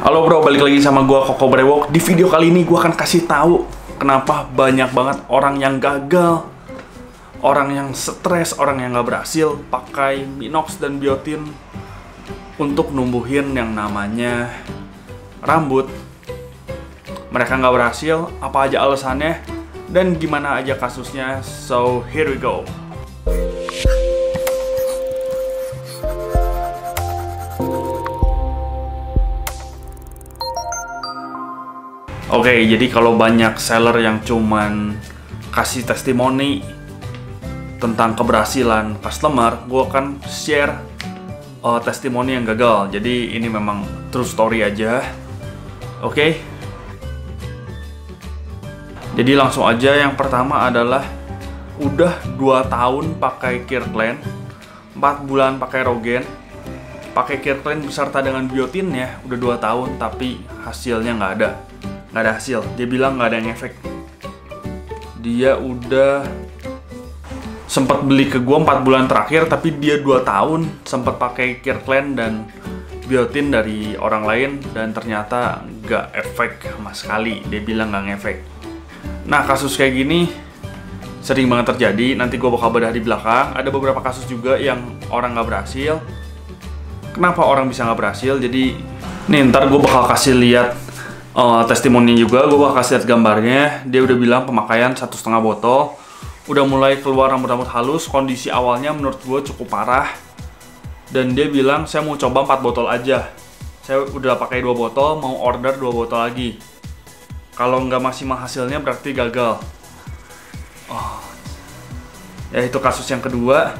Halo bro, balik lagi sama gua Koko Brewok. Di video kali ini gua akan kasih tahu kenapa banyak banget orang yang gagal, orang yang stres, orang yang nggak berhasil pakai Minox dan biotin untuk numbuhin yang namanya rambut. Mereka nggak berhasil, apa aja alasannya dan gimana aja kasusnya. So here we go. Oke, jadi kalau banyak seller yang cuman kasih testimoni tentang keberhasilan customer, gue akan share testimoni yang gagal. Jadi ini memang true story aja. Oke. Jadi langsung aja, yang pertama adalah udah 2 tahun pakai Kirkland, 4 bulan pakai Rogaine, pakai Kirkland beserta dengan biotinnya udah 2 tahun tapi hasilnya nggak ada hasil. Dia bilang nggak ada yang efek. Dia udah sempat beli ke gua 4 bulan terakhir, tapi dia 2 tahun sempat pakai Kirkland dan biotin dari orang lain dan ternyata nggak efek sama sekali. Dia bilang nggak ngefek. Nah, kasus kayak gini sering banget terjadi. Nanti gua bakal bedah di belakang. Ada beberapa kasus juga yang orang nggak berhasil. Kenapa orang bisa nggak berhasil? Jadi nih, ntar gua bakal kasih lihat testimoni juga. Gue bakal kasih lihat gambarnya. Dia udah bilang pemakaian 1,5 botol, udah mulai keluar rambut-rambut halus. Kondisi awalnya menurut gue cukup parah, dan dia bilang saya mau coba 4 botol aja. Saya udah pakai 2 botol, mau order 2 botol lagi. Kalau nggak maksimal hasilnya berarti gagal. Ya, itu kasus yang kedua.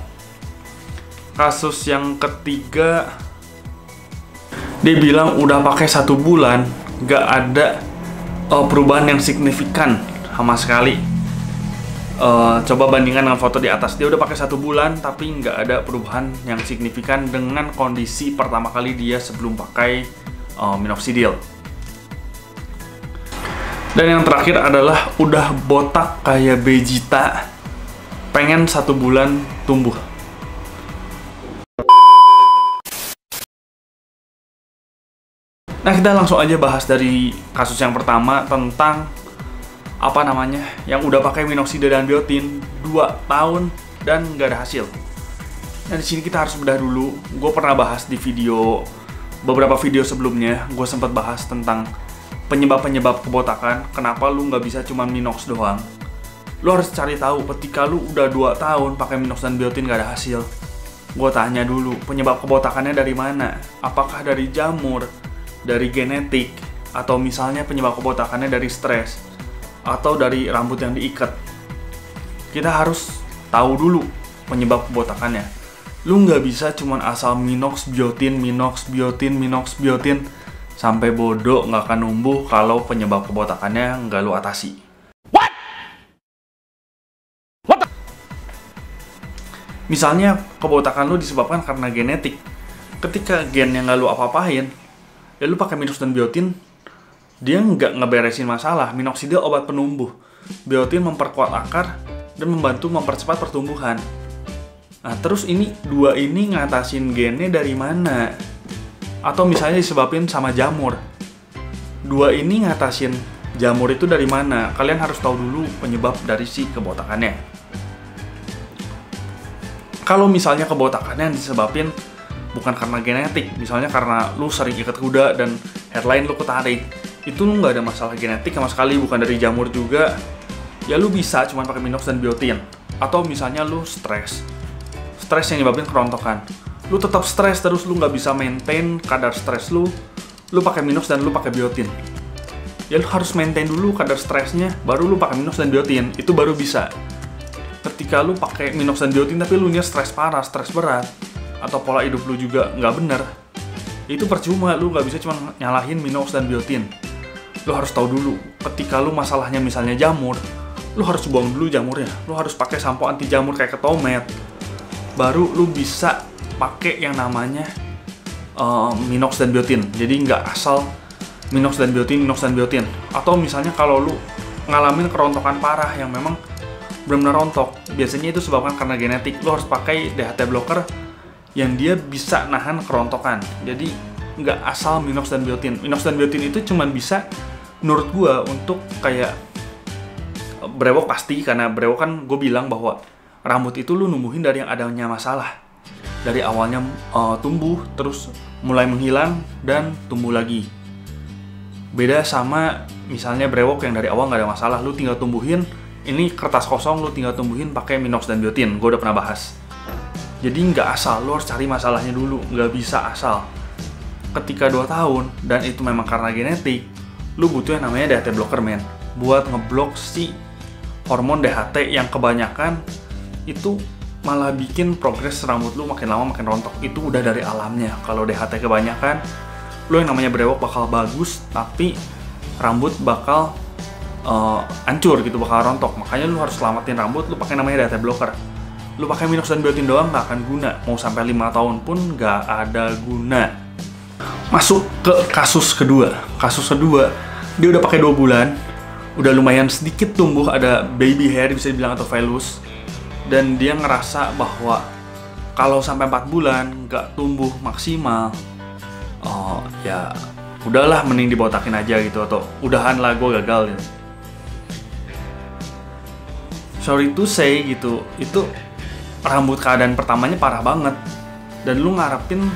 Kasus yang ketiga, dia bilang udah pakai 1 bulan nggak ada perubahan yang signifikan sama sekali. Coba bandingkan dengan foto di atas. Dia udah pakai 1 bulan tapi nggak ada perubahan yang signifikan dengan kondisi pertama kali dia sebelum pakai minoxidil. Dan yang terakhir adalah udah botak kayak Vegeta, pengen 1 bulan tumbuh. Nah, kita langsung aja bahas dari kasus yang pertama tentang yang udah pakai minoxidil dan biotin 2 tahun dan nggak ada hasil. Nah, di sini kita harus bedah dulu. Gue pernah bahas di beberapa video sebelumnya. Gue sempat bahas tentang penyebab kebotakan. Kenapa lu nggak bisa cuma Minox doang? Lu harus cari tahu. Ketika lu udah 2 tahun pakai Minox dan biotin nggak ada hasil, gue tanya dulu penyebab kebotakannya dari mana? Apakah dari jamur, dari genetik, atau misalnya penyebab kebotakannya dari stres, atau dari rambut yang diikat. Kita harus tahu dulu penyebab kebotakannya. Lu nggak bisa cuman asal Minox biotin sampai bodoh nggak akan numbuh kalau penyebab kebotakannya nggak lu atasi. What? Misalnya kebotakan lu disebabkan karena genetik. Ketika gen yang nggak lu apa-apain, ya lu pakai Minox dan biotin, dia nggak ngeberesin masalah. Minoxidil obat penumbuh, biotin memperkuat akar dan membantu mempercepat pertumbuhan. Nah, terus ini 2 ini ngatasin gennya dari mana? Atau misalnya disebabin sama jamur. 2 ini ngatasin jamur itu dari mana? Kalian harus tahu dulu penyebab dari si kebotakannya. Kalau misalnya kebotakannya disebabin bukan karena genetik, misalnya karena lu sering ikat kuda dan headline lu ketarik, itu lu nggak ada masalah genetik sama sekali, bukan dari jamur juga, ya lu bisa cuma pakai Minox dan biotin. Atau misalnya lu stres yang nyebabin kerontokan, lu tetap stres terus, lu nggak bisa maintain kadar stres lu pakai Minox dan lu pakai biotin. Ya lu harus maintain dulu kadar stresnya, baru lu pakai Minox dan biotin, itu baru bisa. Ketika lu pakai Minox dan biotin tapi lu nya stres parah, stres berat, atau pola hidup lu juga nggak bener, itu percuma. Lu nggak bisa cuma nyalahin Minox dan biotin. Lu harus tahu dulu, ketika lu masalahnya misalnya jamur, lu harus buang dulu jamurnya. Lu harus pakai sampo anti jamur kayak Ketomed, baru lu bisa pakai yang namanya Minox dan biotin. Jadi nggak asal Minox dan biotin. Atau misalnya kalau lu ngalamin kerontokan parah yang memang benar-benar rontok, biasanya itu sebabkan karena genetik, lu harus pakai DHT blocker yang dia bisa nahan kerontokan. Jadi nggak asal minox dan biotin. Minox dan biotin itu cuman bisa menurut gue untuk kayak brewok pasti, karena brewok kan gue bilang bahwa rambut itu lu numbuhin dari yang adanya masalah. Dari awalnya tumbuh, terus mulai menghilang, dan tumbuh lagi. Beda sama misalnya brewok yang dari awal nggak ada masalah, lu tinggal tumbuhin, ini kertas kosong, lu tinggal tumbuhin pakai minox dan biotin, gue udah pernah bahas. Jadi nggak asal, lu harus cari masalahnya dulu, nggak bisa asal. Ketika 2 tahun, dan itu memang karena genetik, lu butuh yang namanya DHT blocker, men, buat ngeblok si hormon DHT yang kebanyakan itu malah bikin progres rambut lu makin lama makin rontok. Itu udah dari alamnya. Kalau DHT kebanyakan, lu yang namanya brewok bakal bagus, tapi rambut bakal hancur gitu, bakal rontok. Makanya lu harus selamatin rambut, lu pakai namanya DHT blocker. Lu pakai minox dan biotin doang nggak akan guna. Mau sampai 5 tahun pun nggak ada guna. Masuk ke kasus kedua. Kasus kedua, dia udah pakai 2 bulan, udah lumayan sedikit tumbuh, ada baby hair bisa dibilang atau vellus. Dan dia ngerasa bahwa kalau sampai 4 bulan nggak tumbuh maksimal, ya udahlah, mending dibotakin aja gitu, atau udahan lah, gue gagal gitu. Sorry to say gitu, itu rambut keadaan pertamanya parah banget. Dan lu ngarepin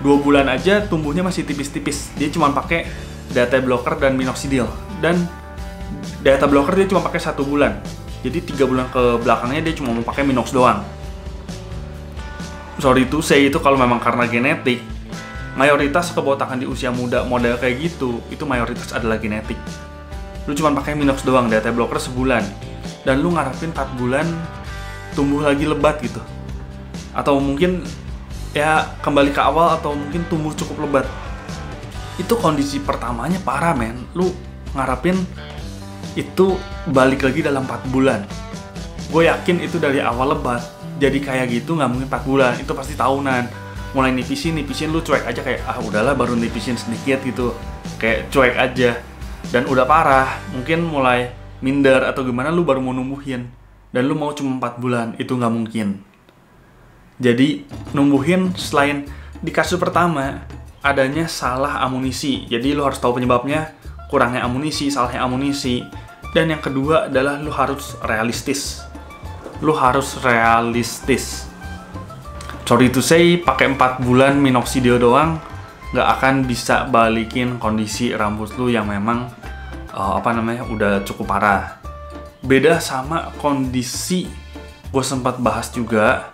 2 bulan aja tumbuhnya masih tipis-tipis. Dia cuma pakai DHT blocker dan minoxidil. Dan DHT blocker dia cuma pakai 1 bulan. Jadi 3 bulan ke belakangnya dia cuma mau pakai minox doang. Sorry to say, itu kalau memang karena genetik, mayoritas kebotakan di usia muda model kayak gitu, itu mayoritas adalah genetik. Lu cuma pakai minox doang, DHT blocker sebulan, dan lu ngarepin 4 bulan tumbuh lagi lebat gitu. Atau mungkin ya kembali ke awal, atau mungkin tumbuh cukup lebat. Itu kondisi pertamanya parah, men. Lu ngarepin itu balik lagi dalam 4 bulan. Gue yakin itu dari awal lebat jadi kayak gitu nggak mungkin 4 bulan, itu pasti tahunan. Mulai nipisin, lu cuek aja, kayak udahlah baru nipisin sedikit gitu, kayak cuek aja. Dan udah parah, mungkin mulai minder atau gimana, lu baru mau numbuhin, dan lu mau cuma 4 bulan, itu nggak mungkin. Jadi numbuhin, selain di kasus pertama adanya salah amunisi, jadi lu harus tahu penyebabnya, kurangnya amunisi, salahnya amunisi. Dan yang kedua adalah lu harus realistis. Sorry to say, pakai 4 bulan minoxidil doang nggak akan bisa balikin kondisi rambut lu yang memang udah cukup parah. Beda sama kondisi gue sempat bahas juga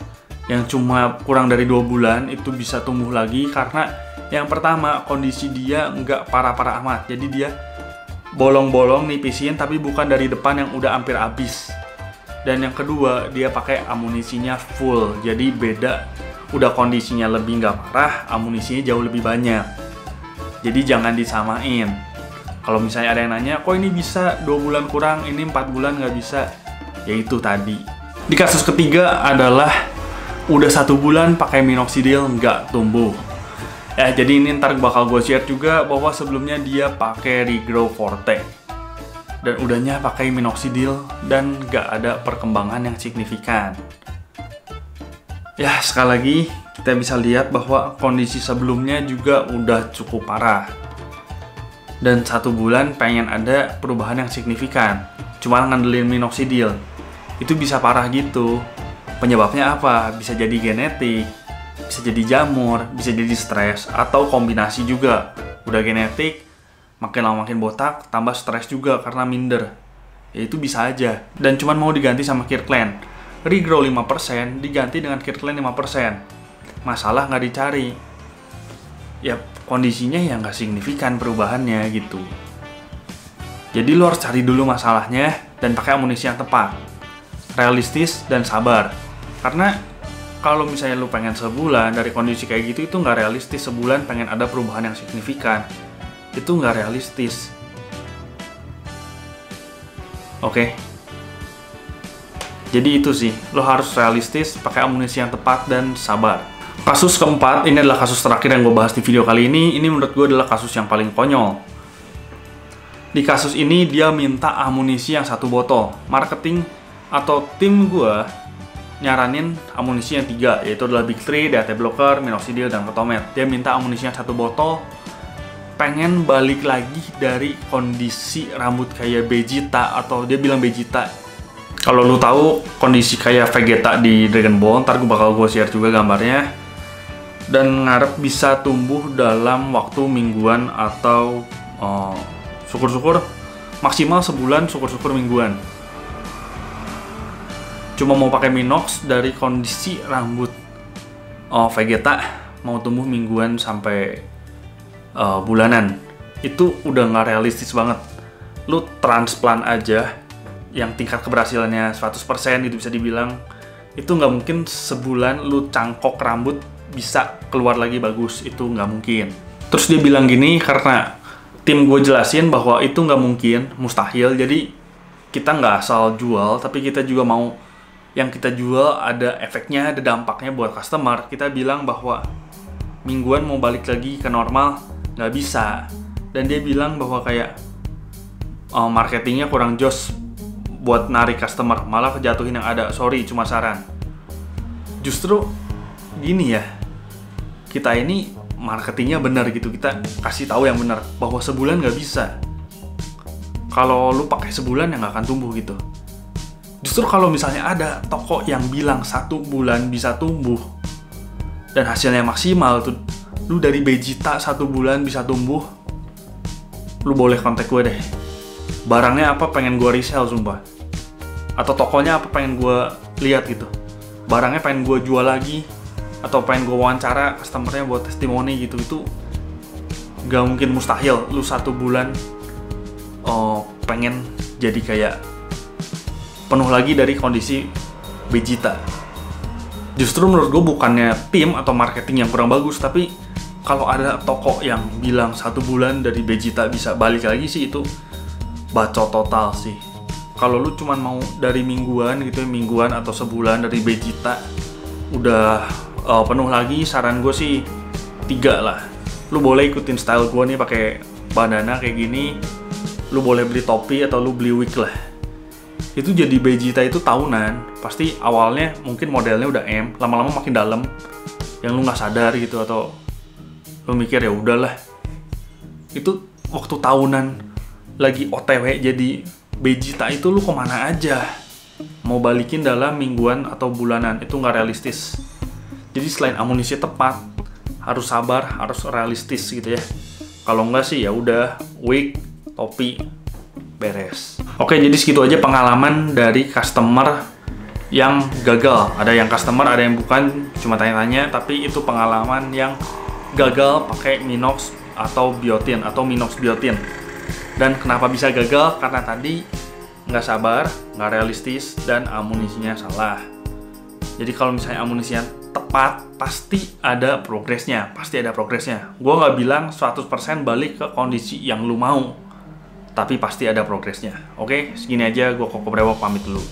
yang cuma kurang dari 2 bulan itu bisa tumbuh lagi, karena yang pertama kondisi dia nggak parah-parah amat, jadi dia bolong-bolong nipisin tapi bukan dari depan yang udah hampir habis. Dan yang kedua, dia pakai amunisinya full, jadi beda, udah kondisinya lebih nggak parah, amunisinya jauh lebih banyak. Jadi jangan disamain. Kalau misalnya ada yang nanya, kok ini bisa 2 bulan kurang, ini 4 bulan nggak bisa, ya itu tadi. Di kasus ketiga adalah udah 1 bulan pakai minoxidil nggak tumbuh. Ya, jadi ini ntar bakal gue share juga bahwa sebelumnya dia pakai Regrow Forte dan udahnya pakai minoxidil dan nggak ada perkembangan yang signifikan. Ya, sekali lagi kita bisa lihat bahwa kondisi sebelumnya juga udah cukup parah. Dan 1 bulan pengen ada perubahan yang signifikan, cuma ngandelin minoxidil, itu bisa parah gitu. Penyebabnya apa? Bisa jadi genetik, bisa jadi jamur, bisa jadi stres, atau kombinasi juga. Udah genetik, makin lama makin botak, tambah stres juga karena minder. Ya itu bisa aja. Dan cuman mau diganti sama Kirkland. Regrow 5% diganti dengan Kirkland 5%. Masalah nggak dicari. Ya kondisinya ya nggak signifikan perubahannya gitu. Jadi lo harus cari dulu masalahnya dan pakai amunisi yang tepat. Realistis dan sabar. Karena kalau misalnya lu pengen sebulan dari kondisi kayak gitu, itu nggak realistis. Sebulan pengen ada perubahan yang signifikan, itu nggak realistis. Oke. Jadi itu sih, lo harus realistis, pakai amunisi yang tepat, dan sabar. Kasus keempat, ini adalah kasus terakhir yang gue bahas di video kali ini. Ini menurut gue adalah kasus yang paling konyol. Di kasus ini dia minta amunisi yang 1 botol. Marketing atau tim gue nyaranin amunisi yang 3, yaitu adalah Big 3, DHT Blocker, Minoxidil, dan Ketomet. Dia minta amunisinya 1 botol, pengen balik lagi dari kondisi rambut kayak Vegeta, atau dia bilang Vegeta. Kalau lu tahu kondisi kayak Vegeta di Dragon Ball, ntar bakal gue share juga gambarnya. Dan ngarep bisa tumbuh dalam waktu mingguan atau syukur-syukur maksimal sebulan, syukur-syukur mingguan. Cuma mau pakai Minox dari kondisi rambut Vegeta mau tumbuh mingguan sampai bulanan. Itu udah nggak realistis banget. Lu transplant aja yang tingkat keberhasilannya 100% itu bisa dibilang, itu nggak mungkin sebulan lu cangkok rambut bisa keluar lagi bagus. Itu nggak mungkin. Terus dia bilang gini, karena tim gue jelasin bahwa itu nggak mungkin, mustahil. Jadi kita nggak asal jual, tapi kita juga mau yang kita jual ada efeknya, ada dampaknya buat customer. Kita bilang bahwa mingguan mau balik lagi ke normal nggak bisa. Dan dia bilang bahwa kayak marketingnya kurang jos buat narik customer, malah kejatuhin yang ada. Sorry, cuma saran. Justru gini ya, kita ini marketingnya benar gitu, kita kasih tahu yang benar bahwa sebulan nggak bisa. Kalau lu pakai sebulan ya nggak akan tumbuh gitu. Justru kalau misalnya ada toko yang bilang 1 bulan bisa tumbuh dan hasilnya maksimal tuh, lu dari Vegeta 1 bulan bisa tumbuh, lu boleh kontak gue deh. Barangnya apa pengen gue resell sumpah, atau tokonya apa pengen gue lihat gitu, barangnya pengen gue jual lagi, atau pengen gue wawancara customernya buat testimoni gitu. Itu gak mungkin, mustahil lu 1 bulan pengen jadi kayak penuh lagi dari kondisi Vegeta. Justru menurut gue bukannya tim atau marketing yang kurang bagus, tapi kalau ada toko yang bilang 1 bulan dari Vegeta bisa balik lagi sih, itu bacot total sih. Kalau lu cuman mau dari mingguan gitu, mingguan atau sebulan dari Vegeta udah penuh lagi, saran gue sih 3 lah. Lu boleh ikutin style gue nih, pakai bandana kayak gini. Lu boleh beli topi atau lu beli wig lah. Itu jadi Vegeta itu tahunan. Pasti awalnya mungkin modelnya udah M, lama-lama makin dalam, yang lu nggak sadar gitu, atau lu mikir ya udahlah. Itu waktu tahunan lagi OTW jadi Vegeta itu lu kemana aja? Mau balikin dalam mingguan atau bulanan itu nggak realistis. Jadi selain amunisi tepat, harus sabar, harus realistis gitu ya. Kalau nggak sih ya udah wig, topi, beres. Oke, jadi segitu aja pengalaman dari customer yang gagal. Ada yang customer, ada yang bukan, cuma tanya-tanya, tapi itu pengalaman yang gagal pakai Minox atau biotin atau Minox biotin. Dan kenapa bisa gagal? Karena tadi nggak sabar, nggak realistis, dan amunisinya salah. Jadi kalau misalnya amunisinya tepat, pasti ada progresnya, Gue nggak bilang 100% balik ke kondisi yang lu mau, tapi pasti ada progresnya. Oke, segini aja, gue Koko Brewok pamit dulu.